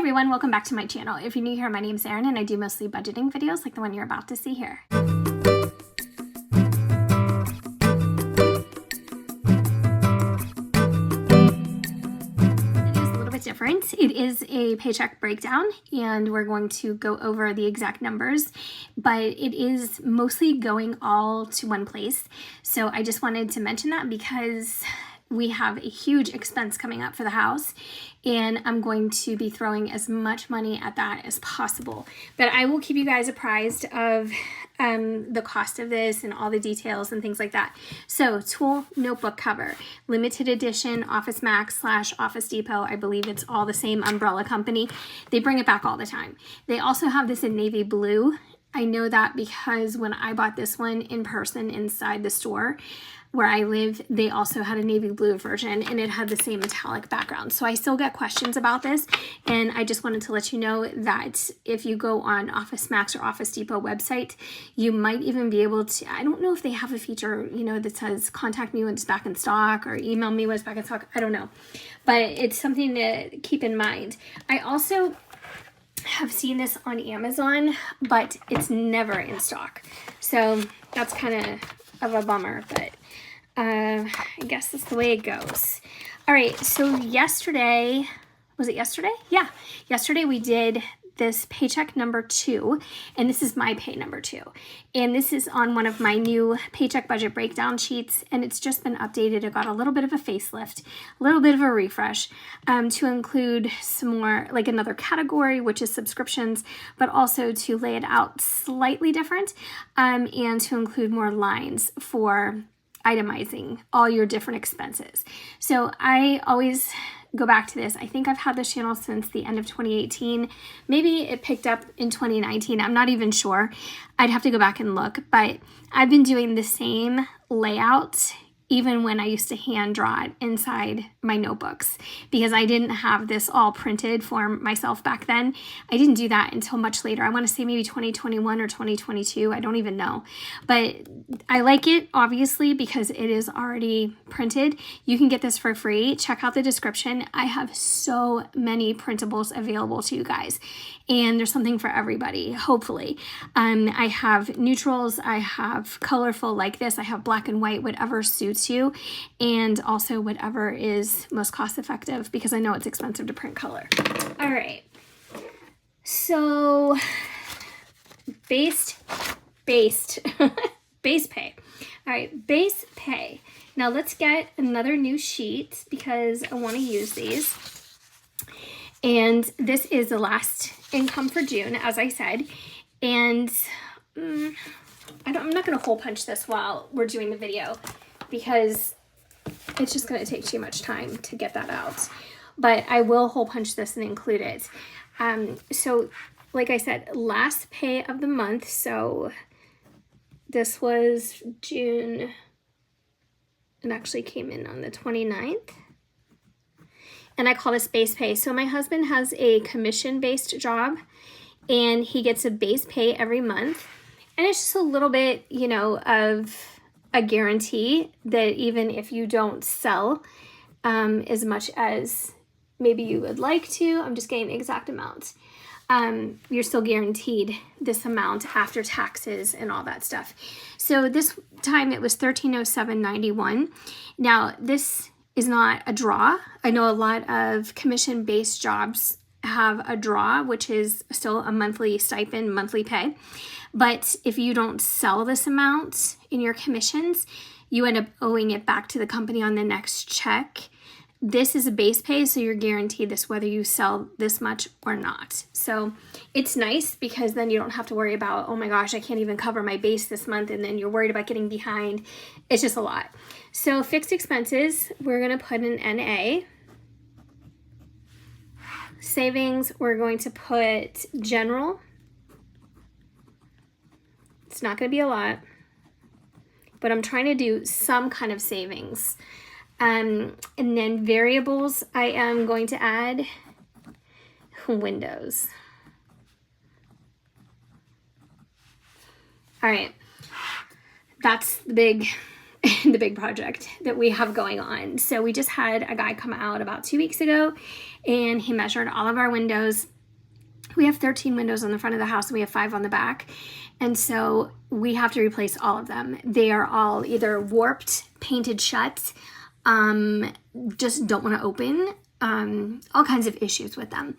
everyone, welcome back to my channel. If you're new here, my name's Erin and I do mostly budgeting videos like the one you're about to see here. Different. It is a paycheck breakdown and we're going to go over the exact numbers, but it is mostly going all to one place. So I just wanted to mention that because we have a huge expense coming up for the house and I'm going to be throwing as much money at that as possible. But I will keep you guys apprised of the cost of this and all the details and things like that. So tool notebook cover, limited edition Office Max / Office Depot. I believe it's all the same umbrella company. They bring it back all the time. They also have this in navy blue. I know that because when I bought this one in person inside the store where I live, they also had a navy blue version and it had the same metallic background. So I still get questions about this and I just wanted to let you know that if you go on Office Max or Office Depot website, you might even be able to, I don't know if they have a feature, you know, that says contact me when it's back in stock or email me when it's back in stock. I don't know, but it's something to keep in mind. I also have seen this on Amazon, but it's never in stock. So that's kind of a bummer, but I guess that's the way it goes. All right, so yesterday, was it yesterday? Yeah, yesterday we did this paycheck number 2, and this is my pay number 2. And this is on one of my new paycheck budget breakdown sheets, and it's just been updated. It got a little bit of a facelift, a little bit of a refresh to include some more, like another category, which is subscriptions, but also to lay it out slightly different and to include more lines for itemizing all your different expenses. So I always go back to this. I think I've had this channel since the end of 2018. Maybe it picked up in 2019. I'm not even sure. I'd have to go back and look, but I've been doing the same layout even when I used to hand draw it inside my notebooks because I didn't have this all printed for myself back then. I didn't do that until much later. I want to say maybe 2021 or 2022. I don't even know. But I like it, obviously, because it is already printed. You can get this for free. Check out the description. I have so many printables available to you guys. And there's something for everybody, hopefully. I have neutrals. I have colorful like this. I have black and white, whatever suits you. And also whatever is most cost effective because I know it's expensive to print color. All right. So base pay. All right, base pay. Now let's get another new sheet because I want to use these. And this is the last income for June, as I said. And I'm not going to hole punch this while we're doing the video because it's just going to take too much time to get that out. But I will hole punch this and include it. So like I said, last pay of the month. So this was June. It actually came in on the 29th. And I call this base pay. So my husband has a commission-based job and he gets a base pay every month. And it's just a little bit, you know, of a guarantee that even if you don't sell as much as maybe you would like to, I'm just getting the exact amount, you're still guaranteed this amount after taxes and all that stuff. So this time it was $1307.91. Now this is not a draw. I know a lot of commission-based jobs have a draw, which is still a monthly stipend, monthly pay. But if you don't sell this amount in your commissions, you end up owing it back to the company on the next check. This is a base pay, so you're guaranteed this whether you sell this much or not. So it's nice because then you don't have to worry about, oh my gosh, I can't even cover my base this month, and then you're worried about getting behind. It's just a lot. So fixed expenses, we're going to put in NA. Savings, we're going to put general. It's not going to be a lot, but I'm trying to do some kind of savings. And then variables, I am going to add windows. All right, that's the big the big project that we have going on. So we just had a guy come out about 2 weeks ago, and he measured all of our windows. We have 13 windows on the front of the house, and we have 5 on the back. And so we have to replace all of them. They are all either warped, painted shut, just don't want to open, all kinds of issues with them.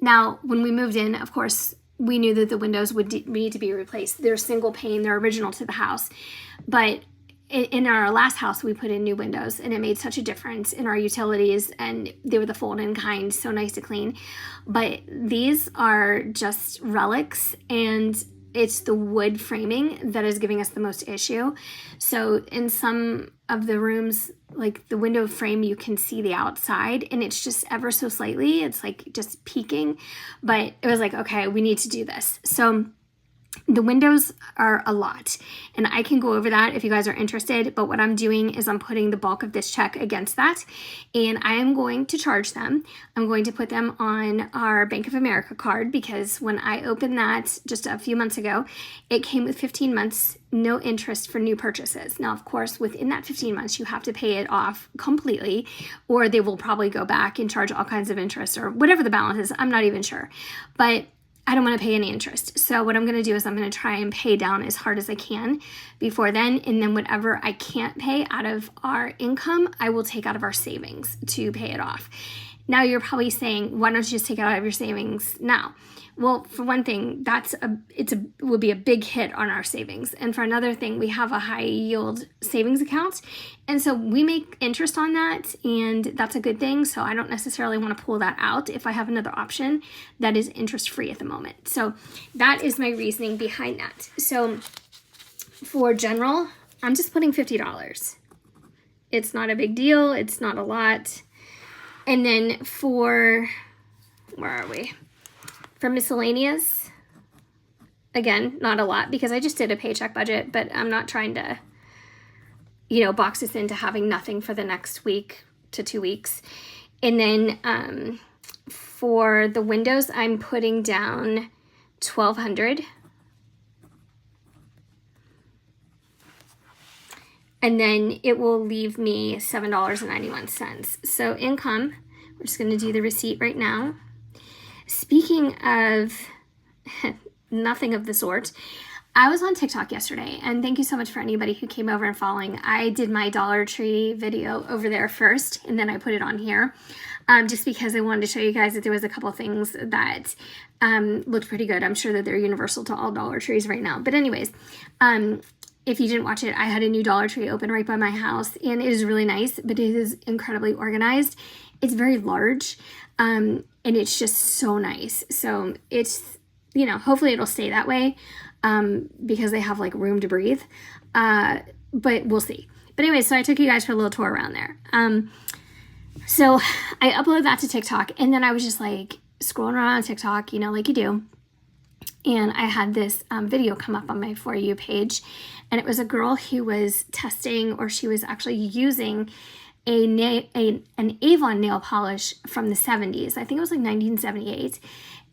Now, when we moved in, of course, we knew that the windows would need to be replaced. They're single pane, they're original to the house. But in our last house, we put in new windows, and it made such a difference in our utilities, and they were the fold-in kind, so nice to clean. But these are just relics, and it's the wood framing that is giving us the most issue. So in some of the rooms, like the window frame, you can see the outside, and it's just ever so slightly, it's like just peeking. But it was like, okay, we need to do this. So the windows are a lot, and I can go over that if you guys are interested, but what I'm doing is I'm putting the bulk of this check against that, and I am going to charge them. I'm going to put them on our Bank of America card, because when I opened that just a few months ago, it came with 15 months, no interest for new purchases. Now, of course, within that 15 months, you have to pay it off completely, or they will probably go back and charge all kinds of interest, or whatever the balance is. I'm not even sure, but I don't want to pay any interest. So what I'm going to do is I'm going to try and pay down as hard as I can before then. And then whatever I can't pay out of our income, I will take out of our savings to pay it off. Now you're probably saying, why don't you just take it out of your savings now? Well, for one thing, would be a big hit on our savings. And for another thing, we have a high yield savings account. And so we make interest on that, and that's a good thing. So I don't necessarily want to pull that out if I have another option that is interest free at the moment. So that is my reasoning behind that. So for general, I'm just putting $50. It's not a big deal. It's not a lot. And then for, where are we? For miscellaneous, again, not a lot, because I just did a paycheck budget, but I'm not trying to, box this into having nothing for the next week to 2 weeks. And then for the windows, I'm putting down $1,200. And then it will leave me $7.91. So income, we're just going to do the receipt right now. Speaking of nothing of the sort, I was on TikTok yesterday, and thank you so much for anybody who came over and following. I did my Dollar Tree video over there first, and then I put it on here, just because I wanted to show you guys that there was a couple things that looked pretty good. I'm sure that they're universal to all Dollar Trees right now. But anyways, if you didn't watch it, I had a new Dollar Tree open right by my house, and it is really nice, but it is incredibly organized. It's very large, and it's just so nice. So it's, hopefully it'll stay that way, because they have like room to breathe, but we'll see. But anyway, so I took you guys for a little tour around there. So I uploaded that to TikTok, and then I was just like scrolling around on TikTok, like you do. And I had this video come up on my For You page, and it was a girl who was testing, or she was actually using an Avon nail polish from the 70s. I think it was like 1978.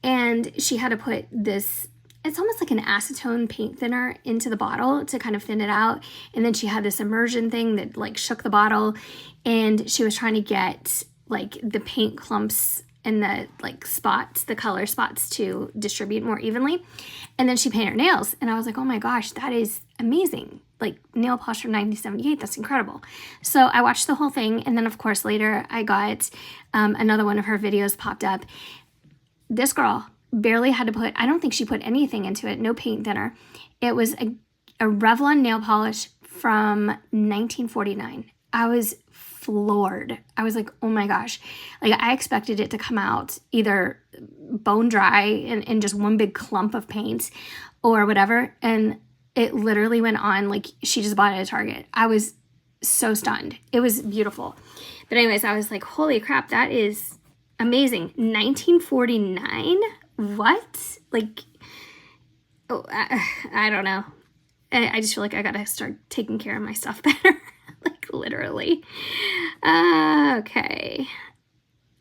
And she had to put this, it's almost like an acetone paint thinner into the bottle to kind of thin it out. And then she had this immersion thing that like shook the bottle, and she was trying to get like the paint clumps and the like spots, the color spots, to distribute more evenly. And then she painted her nails, and I was like, oh my gosh, that is amazing. Like nail polish from 1978, that's incredible. So I watched the whole thing, and then of course later I got another one of her videos popped up. This girl barely had to put, I don't think she put anything into it, no paint thinner. It was a Revlon nail polish from 1949. I was floored. I was like, oh my gosh. Like I expected it to come out either bone dry and just one big clump of paint or whatever. And it literally went on like she just bought it at Target. I was so stunned. It was beautiful. But anyways, I was like, holy crap, that is amazing. 1949? What? Like, oh, I don't know. I just feel like I gotta start taking care of my stuff better. Like literally. Okay.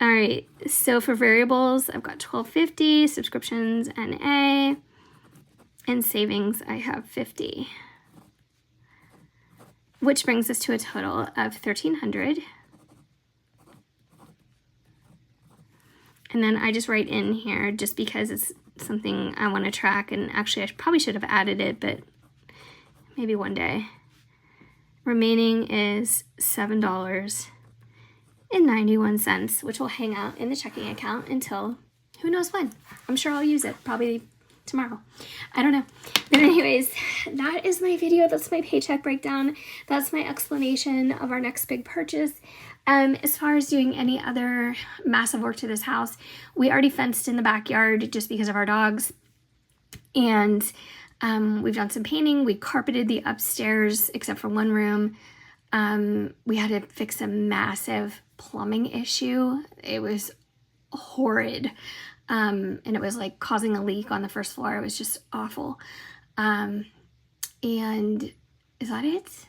All right. So for variables, I've got $12.50, subscriptions NA, and savings I have $50. which brings us to a total of $1,300. And then I just write in here just because it's something I want to track, and actually I probably should have added it, but maybe one day. Remaining is $7.91, which will hang out in the checking account until who knows when. I'm sure I'll use it probably tomorrow. I don't know. But anyways, that is my video. That's my paycheck breakdown. That's my explanation of our next big purchase. As far as doing any other massive work to this house, we already fenced in the backyard just because of our dogs. And we've done some painting. We carpeted the upstairs except for one room. We had to fix a massive plumbing issue. It was horrid. And it was like causing a leak on the first floor. It was just awful. And is that it?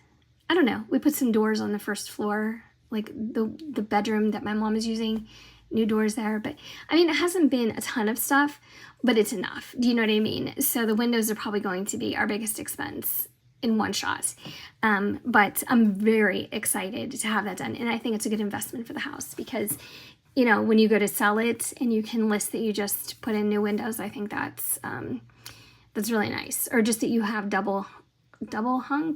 I don't know. We put some doors on the first floor, like the bedroom that my mom is using, new doors there. But I mean, it hasn't been a ton of stuff, but it's enough. Do you know what I mean? So the windows are probably going to be our biggest expense in one shot. But I'm very excited to have that done. And I think it's a good investment for the house because, you know, when you go to sell it and you can list that you just put in new windows, I think that's really nice. Or just that you have double hung,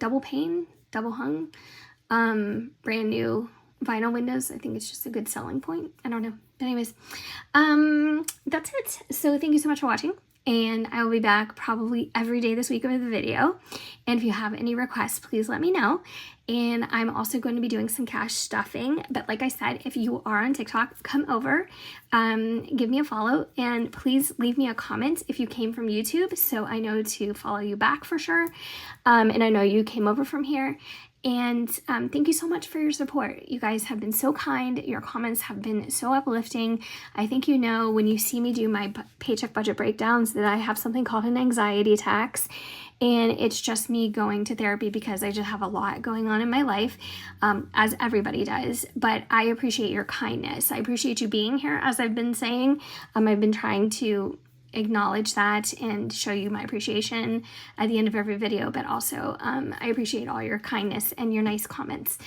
brand new vinyl windows. I think it's just a good selling point. I don't know. But anyways, that's it. So thank you so much for watching. And I will be back probably every day this week with a video. And if you have any requests, please let me know. And I'm also going to be doing some cash stuffing. But like I said, if you are on TikTok, come over, give me a follow, and please leave me a comment if you came from YouTube so I know to follow you back for sure. And I know you came over from here. And thank you so much for your support. You guys have been so kind. Your comments have been so uplifting. I think you know when you see me do my paycheck budget breakdowns that I have something called an anxiety attacks. And it's just me going to therapy because I just have a lot going on in my life, as everybody does. But I appreciate your kindness. I appreciate you being here, as I've been saying. I've been trying to acknowledge that and show you my appreciation at the end of every video, but also I appreciate all your kindness and your nice comments.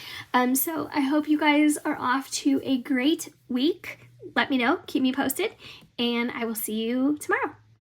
So I hope you guys are off to a great week. Let me know, keep me posted, and I will see you tomorrow.